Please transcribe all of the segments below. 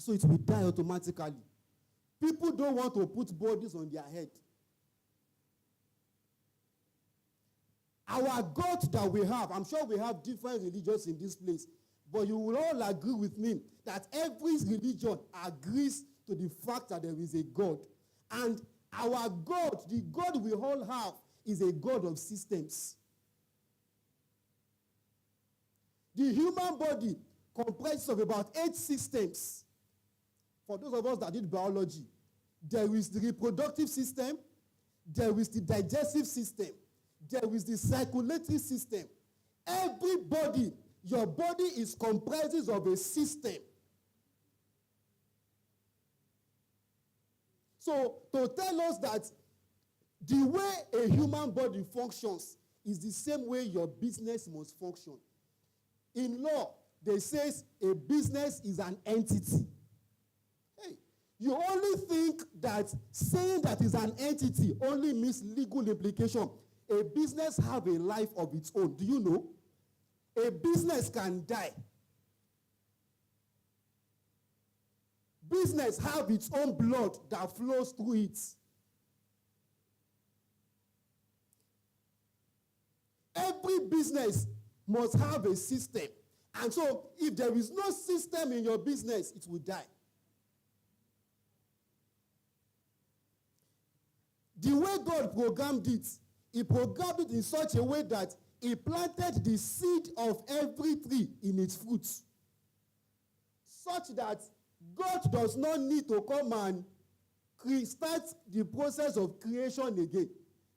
so it will die automatically. People don't want to put bodies on their head. Our God that we have, I'm sure we have different religions in this place, but you will all agree with me that every religion agrees to the fact that there is a God. And our God, the God we all have, is a God of systems. The human body comprises of about 8 systems. For those of us that did biology, there is the reproductive system, there is the digestive system, there is the circulatory system. Everybody, your body is comprises of a system. So to tell us that the way a human body functions is the same way your business must function. In law, they say a business is an entity. Hey, you only think that saying that is an entity only means legal implication. A business have a life of its own. Do you know? A business can die. Business have its own blood that flows through it. Every business must have a system. And so, if there is no system in your business, it will die. The way God programmed it, He programmed it in such a way that He planted the seed of every tree in its fruits, such that God does not need to come and start the process of creation again.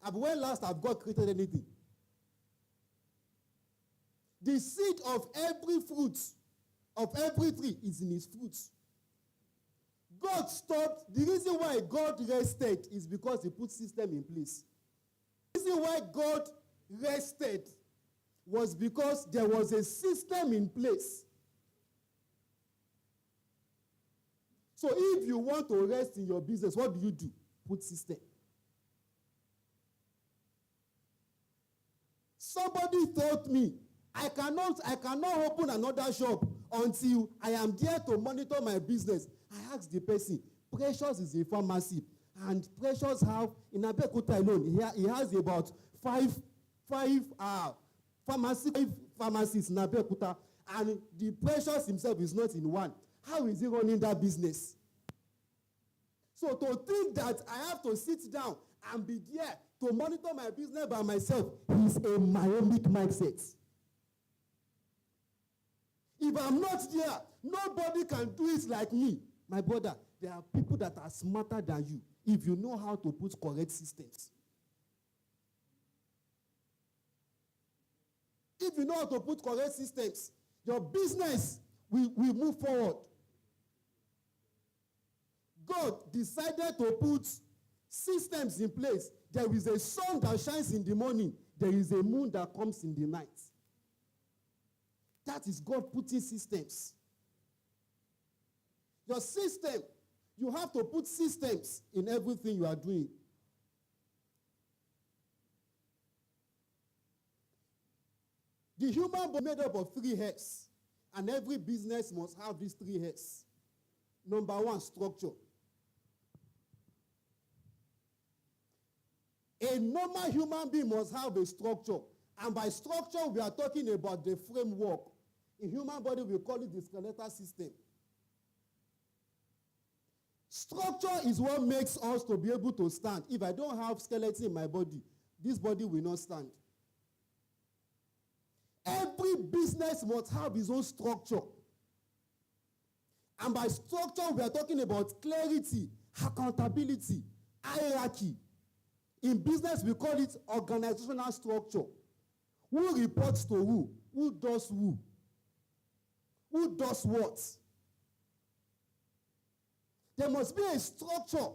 And when last have God created anything? The seed of every fruit, of every tree, is in its fruits. God stopped. The reason why God rested is because He put system in place. The reason why God rested was because there was a system in place. So if you want to rest in your business, what do? Put system. Somebody told me, I cannot open another shop until I am there to monitor my business. I asked the person, Precious is a pharmacy, and Precious have, in Abeokuta alone, he has about five pharmacies in Abeokuta, and the Precious himself is not in one. How is he running that business? So to think that I have to sit down and be there to monitor my business by myself is a myopic mindset. If I'm not there, nobody can do it like me. My brother, there are people that are smarter than you if you know how to put correct systems. If you know how to put correct systems, your business will move forward. God decided to put systems in place. There is a sun that shines in the morning. There is a moon that comes in the night. That is God putting systems. Your system, you have to put systems in everything you are doing. The human body is made up of 3 hairs, and every business must have these 3 hairs. Number 1, structure. A normal human being must have a structure. And by structure, we are talking about the framework. In human body, we call it the skeletal system. Structure is what makes us to be able to stand. If I don't have skeleton in my body, this body will not stand. Every business must have its own structure. And by structure, we are talking about clarity, accountability, hierarchy. In business, we call it organizational structure. Who reports to who? Who does who? Who does what? There must be a structure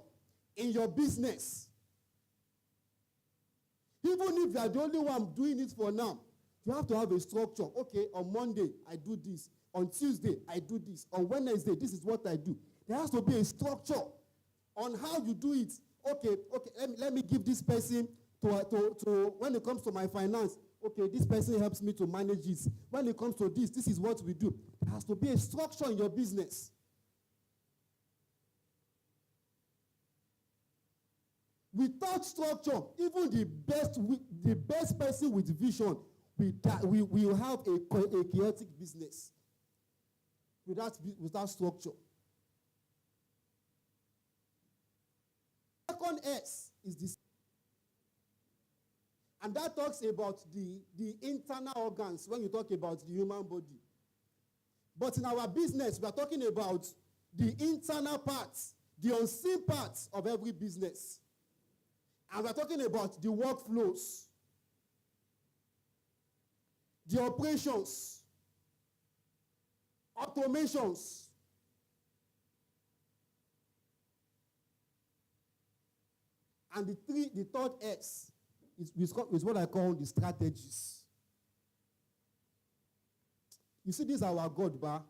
in your business. Even if you are the only one doing it for now, you have to have a structure. Okay, on Monday, I do this. On Tuesday, I do this. On Wednesday, this is what I do. There has to be a structure on how you do it. Okay, let me give this person to when it comes to my finance, okay, this person helps me to manage it. When it comes to this is what we do. There has to be a structure in your business. Without structure, even the best person with vision will have a chaotic business without structure. Second S is this, and that talks about the internal organs when you talk about the human body. But in our business, we are talking about the internal parts, the unseen parts of every business. And we're talking about the workflows, the operations, automations. And the third S is what I call the strategies. You see, this is our God, Ba.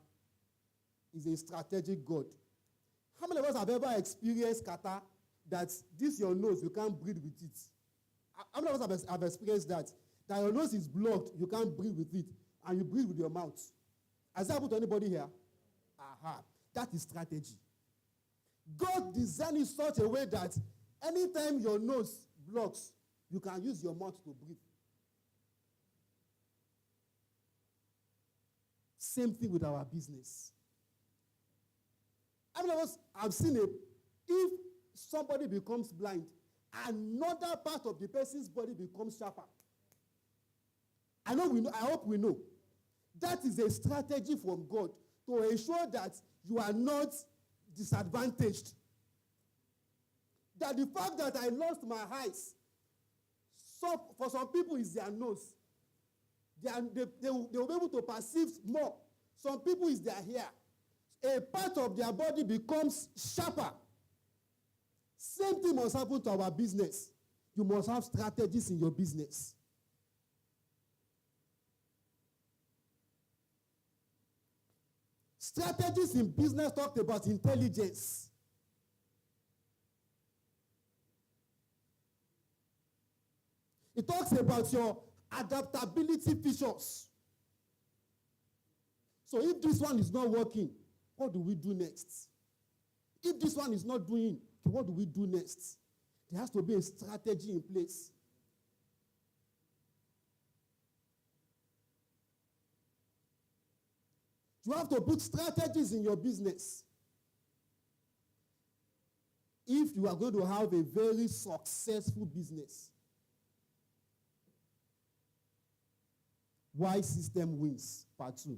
Is a strategic God. How many of us have ever experienced kata? That this your nose, you can't breathe with it. How many of us have experienced that? That your nose is blocked, you can't breathe with it, and you breathe with your mouth. Has that happened to anybody here? Aha. That is strategy. God designed it such a way that anytime your nose blocks, you can use your mouth to breathe. Same thing with our business. How many of us have seen if somebody becomes blind, another part of the person's body becomes sharper? I hope we know. That is a strategy from God to ensure that you are not disadvantaged. That the fact that I lost my eyes, so for some people it's their nose. They will be able to perceive more. Some people it's their hair. A part of their body becomes sharper. Same thing must happen to our business. You must have strategies in your business. Strategies in business talked about intelligence. It talks about your adaptability features. So if this one is not working, what do we do next? If this one is not doing, what do we do next? There has to be a strategy in place. You have to put strategies in your business if you are going to have a very successful business. Why system wins? Part 2.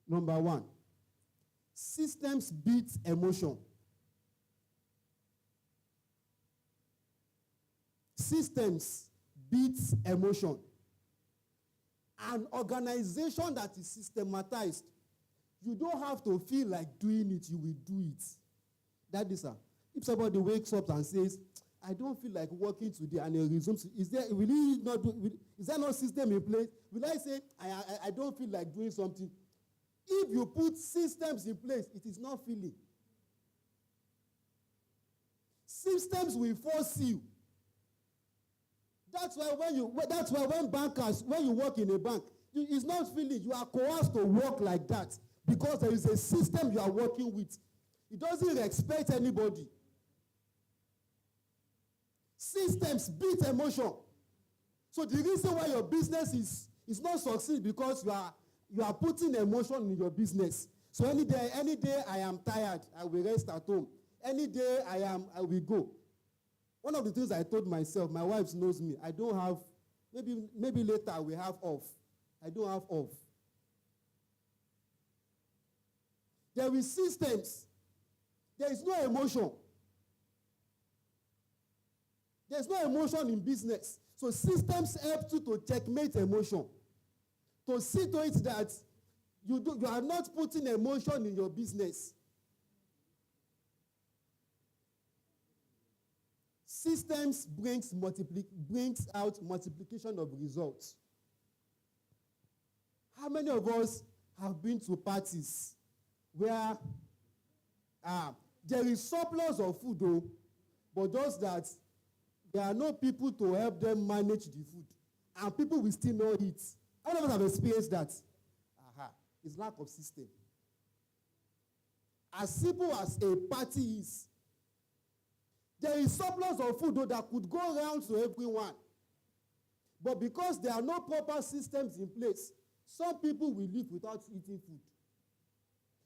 Number 1, systems beat emotion. Systems beat emotion. An organization that is systematized, you don't have to feel like doing it, you will do it. That is, if somebody wakes up and says, I don't feel like working today, and he resumes, is there no system in place? Will I say, I don't feel like doing something? If you put systems in place, it is not feeling. Systems will force you. That's why when bankers, when you work in a bank, it's not feeling. You are coerced to work like that because there is a system you are working with. It doesn't expect anybody. Systems beat emotion. So the reason why your business is not succeed because you are putting emotion in your business. So any day I am tired, I will rest at home. Any day I will go. One of the things I told myself, my wife knows me, I don't have, maybe later we have off. I don't have off. There is systems. There is no emotion. There's no emotion in business. So systems help you to checkmate emotion. To see to it that you are not putting emotion in your business. Systems brings out multiplication of results. How many of us have been to parties where there is surplus of food, though, but just that there are no people to help them manage the food, and people will still not eat? How many of us have experienced that? It's lack of system. As simple as a party is, There is surplus of food though that could go around to everyone. But because there are no proper systems in place, some people will live without eating food.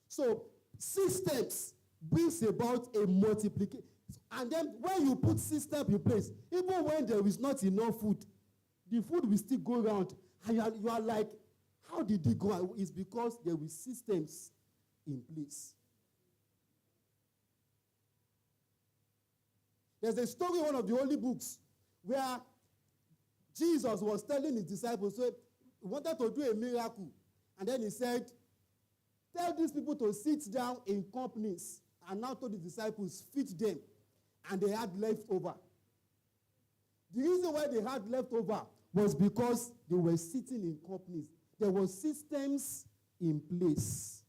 So systems brings about a multiplication. And then when you put system in place, even when there is not enough food, the food will still go around. And you are like, how did it go? It's because there were systems in place. There's a story in one of the holy books where Jesus was telling his disciples, so he wanted to do a miracle. And then he said, tell these people to sit down in companies. And now told the disciples, feed them. And they had leftover. The reason why they had leftover was because they were sitting in companies. There were systems in place.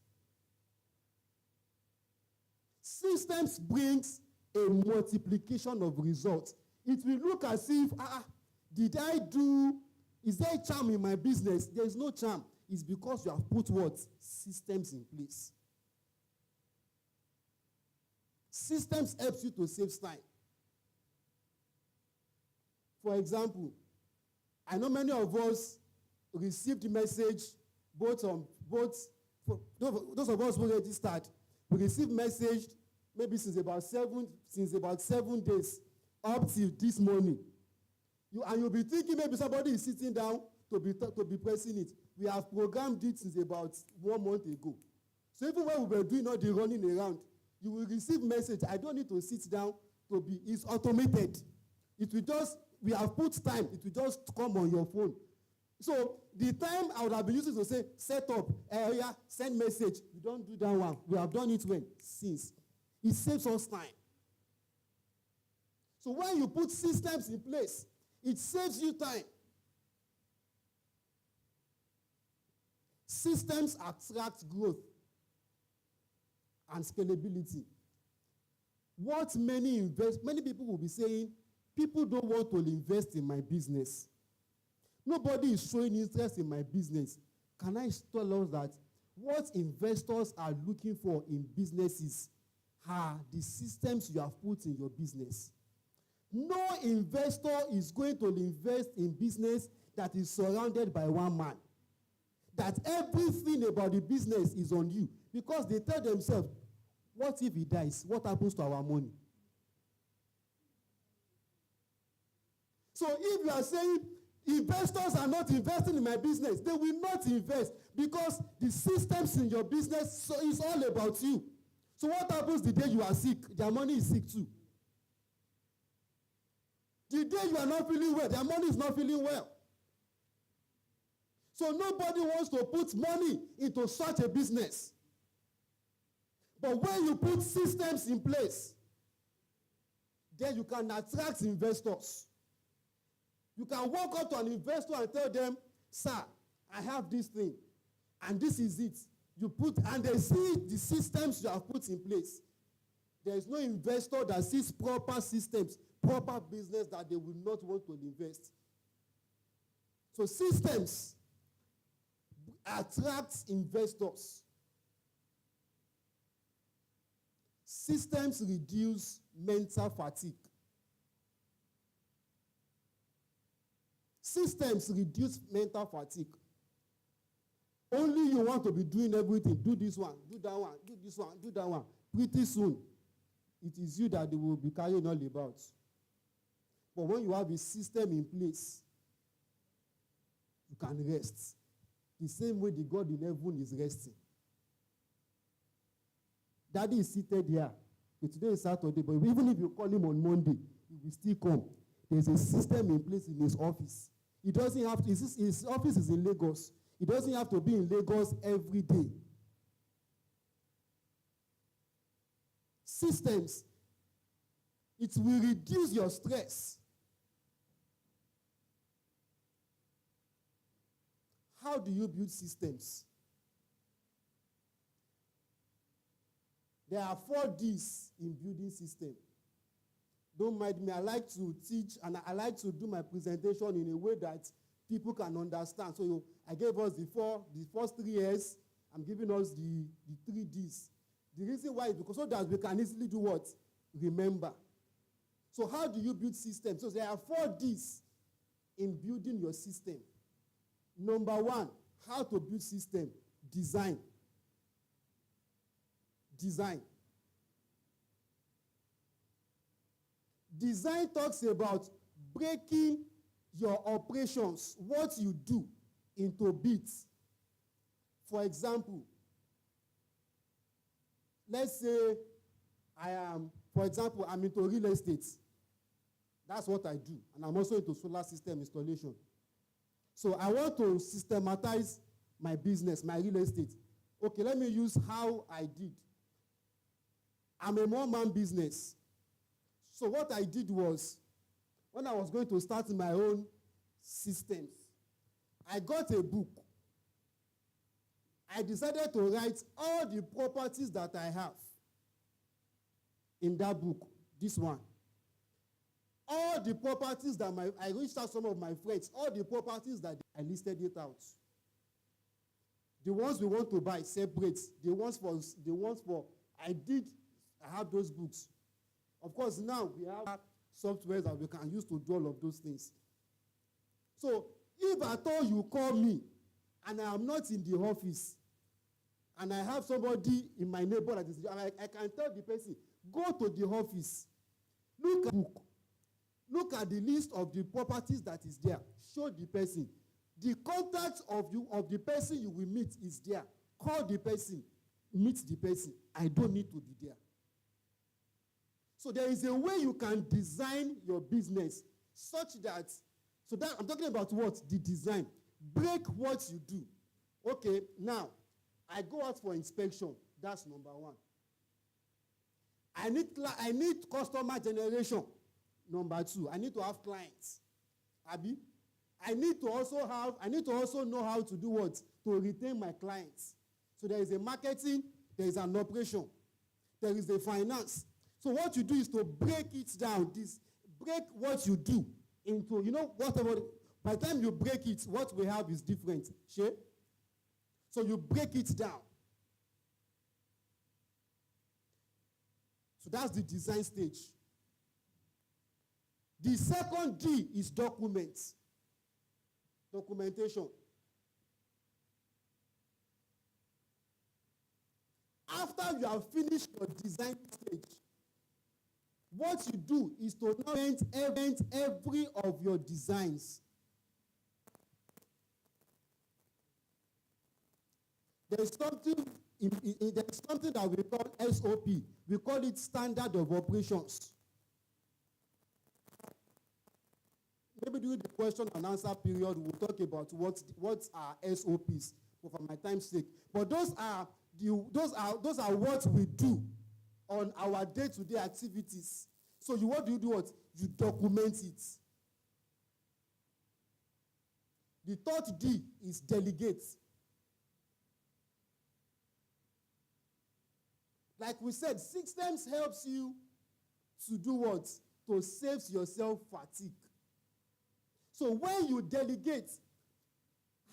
Systems brings a multiplication of results. It will look as if, is there a charm in my business? There is no charm. It's because you have put what? Systems in place. Systems helps you to save time. For example, I know many of us received the message, those of us who registered, we received message maybe since about 7 days up till this morning. You'll be thinking maybe somebody is sitting down to be pressing it. We have programmed it since about 1 month ago. So even when we were doing all the running around, you will receive message. I don't need to sit down it's automated. We have put time. It will just come on your phone. So the time I would have been using to say, set up, send message. We don't do that one. We have done it since. It saves us time. So when you put systems in place, it saves you time. Systems attract growth and scalability. What many people will be saying, people don't want to invest in my business. Nobody is showing interest in my business. Can I tell us that what investors are looking for in businesses are the systems you have put in your business? No investor is going to invest in business that is surrounded by one man. That everything about the business is on you. Because they tell themselves, what if he dies? What happens to our money? So if you are saying investors are not investing in my business, they will not invest because the systems in your business is all about you. So what happens the day you are sick? Their money is sick too. The day you are not feeling well, their money is not feeling well. So nobody wants to put money into such a business. But when you put systems in place, then you can attract investors. You can walk up to an investor and tell them, sir, I have this thing, and this is it. And they see the systems you have put in place. There is no investor that sees proper systems, proper business that they will not want to invest. So systems attract investors. Systems reduce mental fatigue. Systems reduce mental fatigue. Only you want to be doing everything. Do this one, do that one, do this one, do that one. Pretty soon, it is you that they will be carrying all about. But when you have a system in place, you can rest. The same way the God in heaven is resting. Daddy is seated here. Today is Saturday, but even if you call him on Monday, he will still come. There's a system in place in his office. He doesn't have to, his office is in Lagos. He doesn't have to be in Lagos every day. Systems. It will reduce your stress. How do you build systems? There are 4 Ds in building system. Don't mind me, I like to teach and I like to do my presentation in a way that people can understand. So I gave us the first 3 S. I'm giving us the 3 Ds. The reason why is because so that we can easily do what? Remember. So how do you build systems? So there are 4 Ds in building your system. Number 1, how to build system. Design. Design. Design talks about breaking your operations, what you do, into bits. For example, let's say I'm into real estate. That's what I do. And I'm also into solar system installation. So I want to systematize my business, my real estate. Okay, let me use how I did. I'm a one-man business. So what I did was, when I was going to start my own systems, I got a book. I decided to write all the properties that I have in that book, this one. All the properties that I reached out some of my friends, all the properties that I listed it out. The ones we want to buy separate, I have those books. Of course, now we have software that we can use to do all of those things. So, if at all you call me and I am not in the office and I have somebody in my neighborhood that is, I can tell the person, go to the office, look at the book, look at the list of the properties that is there, show the person. The contact of the person you will meet is there. Call the person, meet the person. I don't need to be there. So there is a way you can design your business such that, I'm talking about what? The design. Break what you do. Okay, now, I go out for inspection. That's number 1. I need customer generation. Number 2, I need to have clients. Abi? I need to also know how to do what? To retain my clients. So there is a marketing, there is an operation, there is a finance. So what you do is to break it down. Break what you do into, whatever. By the time you break it, what we have is different. Sure? So you break it down. So that's the design stage. The second D is documents. Documentation. After you have finished your design stage, what you do is to document every of your designs. There's something that we call SOP. We call it Standard of Operations. Maybe during the question and answer period, we'll talk about what are SOPs, for my time's sake. But those are what we do on our day-to-day activities. So what do? What? You document it. The third D is delegate. Like we said, systems helps you to do what? To save yourself fatigue. So when you delegate,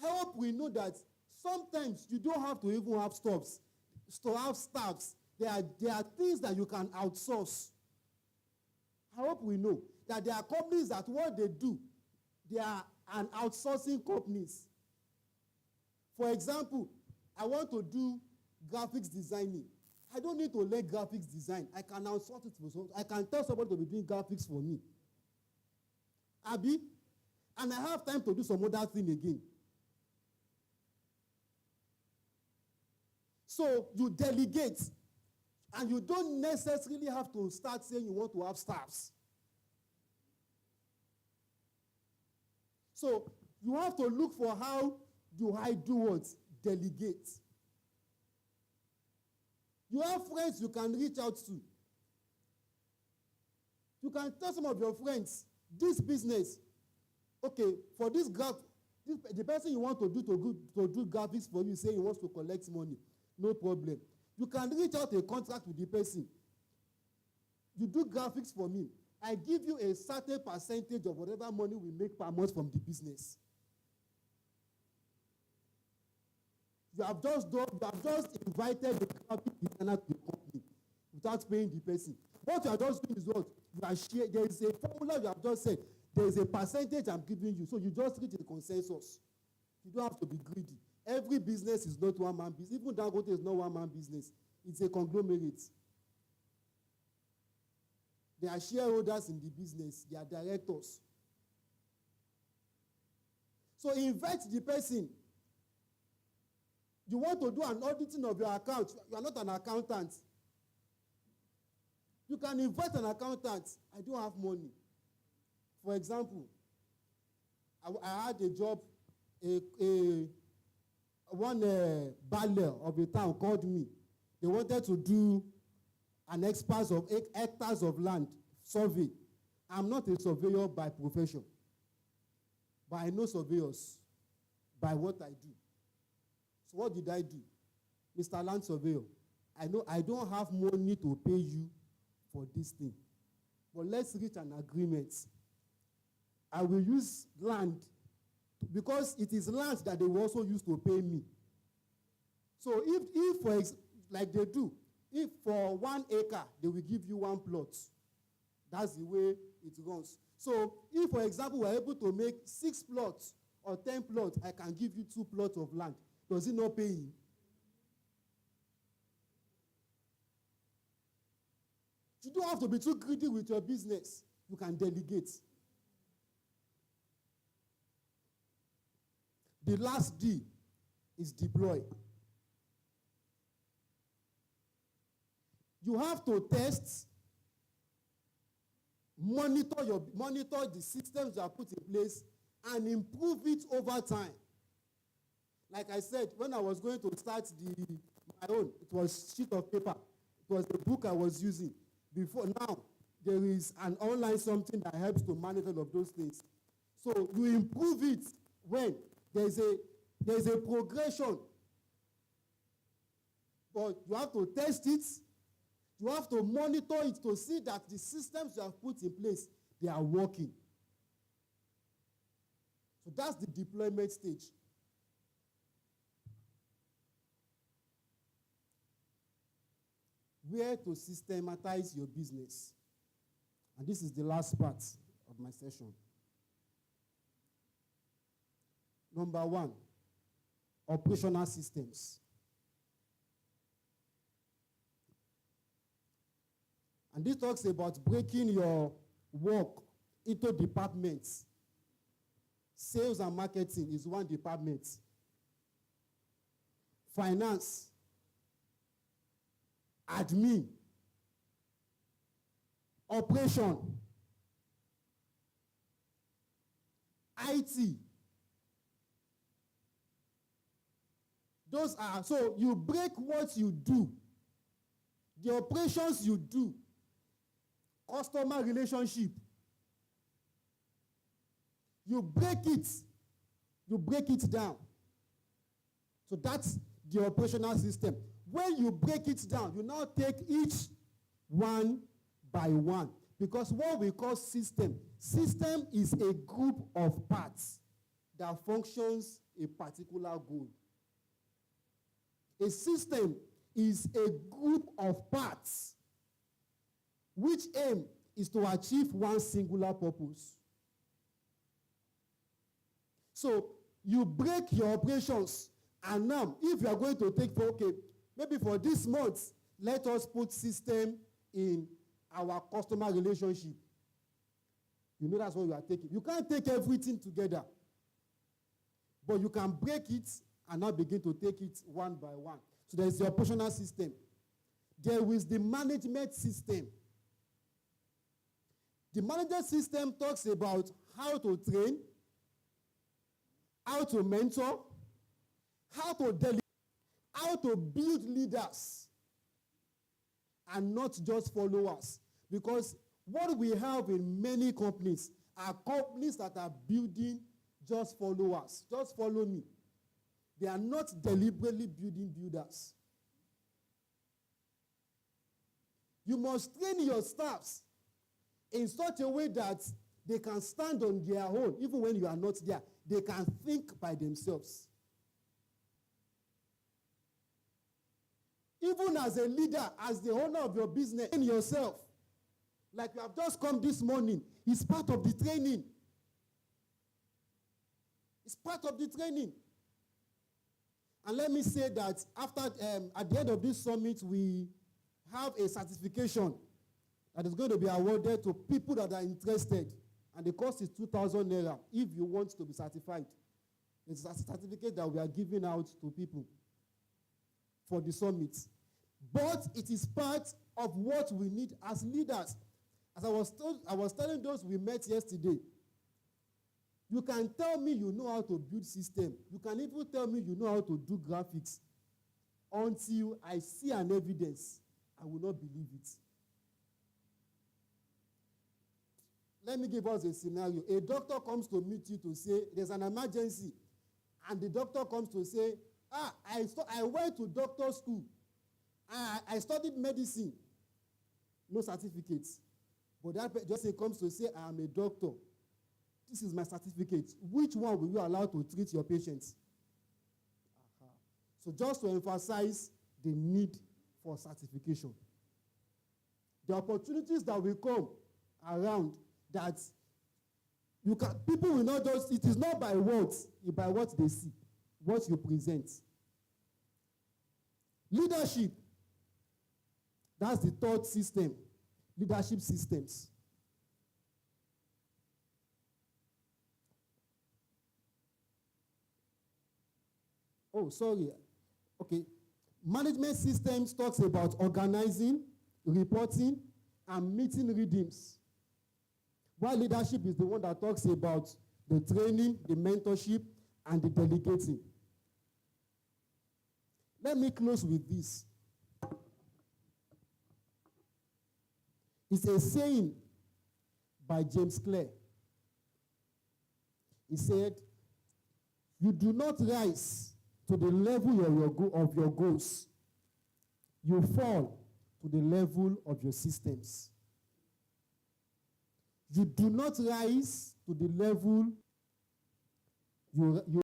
I hope we know that sometimes you don't have to even have staffs. There are things that you can outsource. I hope we know that there are companies that what they do, they are an outsourcing companies. For example, I want to do graphics designing. I don't need to learn graphics design. I can outsource it for someone. I can tell somebody to be doing graphics for me. Abi? And I have time to do some other thing again. So you delegate. And you don't necessarily have to start saying you want to have staffs. So you have to look for how do I do what? Delegate. You have friends you can reach out to. You can tell some of your friends, this business, okay, for this the person you want to do graphics for you, say he wants to collect money, no problem. You can reach out a contract with the person. You do graphics for me. I give you a certain percentage of whatever money we make per month from the business. You have just invited the graphic designer to the company without paying the person. what you are just doing is what? You are share, there is a formula you have just said. There is a percentage I'm giving you. So you just reach a consensus. You don't have to be greedy. Every business is not one-man business. Even Dangote is not one-man business. It's a conglomerate. They are shareholders in the business. They are directors. So invite the person. You want to do an auditing of your account. You are not an accountant. You can invite an accountant. I don't have money. For example, I had a job, one baller of a town called me. They wanted to do an expanse of hectares of land survey. I'm not a surveyor by profession, but I know surveyors by what I do. So what did I do? Mr. Land Surveyor, I know I don't have money to pay you for this thing, but let's reach an agreement. I will use land because it is land that they will also use to pay me. So if for like they do, if for 1 acre, they will give you 1 plot. That's the way it runs. So if, for example, we're able to make 6 plots or 10 plots, I can give you 2 plots of land. Does it not pay him? You don't have to be too greedy with your business. You can delegate. The last D is deploy. You have to test, monitor the systems you have put in place, and improve it over time. Like I said, when I was going to start my own, it was sheet of paper. It was the book I was using. Before now, there is an online something that helps to manage all of those things. So you improve it when there's a progression. But you have to test it. You have to monitor it to see that the systems you have put in place, they are working. So that's the deployment stage. Where to systematize your business. And this is the last part of my session. Number 1, operational systems. And this talks about breaking your work into departments. Sales and marketing is one department. Finance, admin, operation, IT. Those are, so you break what you do, the operations you do, customer relationship. You break it down. So that's the operational system. When you break it down, you now take each one by one. Because what we call system is a group of parts that functions a particular goal. A system is a group of parts which aim is to achieve one singular purpose. So you break your operations, and now if you are going to take maybe for this month, let us put system in our customer relationship. You know that's what you are taking. You can't take everything together, but you can break it and now begin to take it one by one. So there is the operational system. There is the management system. The management system talks about how to train, how to mentor, how to delegate, how to build leaders, and not just followers. Because what we have in many companies are companies that are building just followers. Just follow me. They are not deliberately building builders. You must train your staffs in such a way that they can stand on their own, even when you are not there. They can think by themselves. Even as a leader, as the owner of your business, train yourself like we have just come this morning, is part of the training. It's part of the training. And let me say that after, at the end of this summit, we have a certification that is going to be awarded to people that are interested. And the cost is 2,000 naira if you want to be certified. It's a certificate that we are giving out to people for the summit. But it is part of what we need as leaders. As I was telling those we met yesterday, you can tell me you know how to build system. You can even tell me you know how to do graphics. Until I see an evidence, I will not believe it. Let me give us a scenario. A doctor comes to meet you to say there's an emergency. And the doctor comes to say, I went to doctor school. I studied medicine. No certificates. But that just comes to say, I am a doctor. This is my certificate. Which one will you allow to treat your patients? So just to emphasize the need for certification. The opportunities that will come around that you can, people will not just, it is not by words, it's by what they see, what you present. Leadership. That's the third system. Leadership systems. Oh, sorry. Okay. Management systems talks about organizing, reporting, and meeting rhythms. While leadership is the one that talks about the training, the mentorship, and the delegating. Let me close with this. It's a saying by James Clear. He said, you do not rise to the level of your goals. You fall to the level of your systems. You do not rise to the level you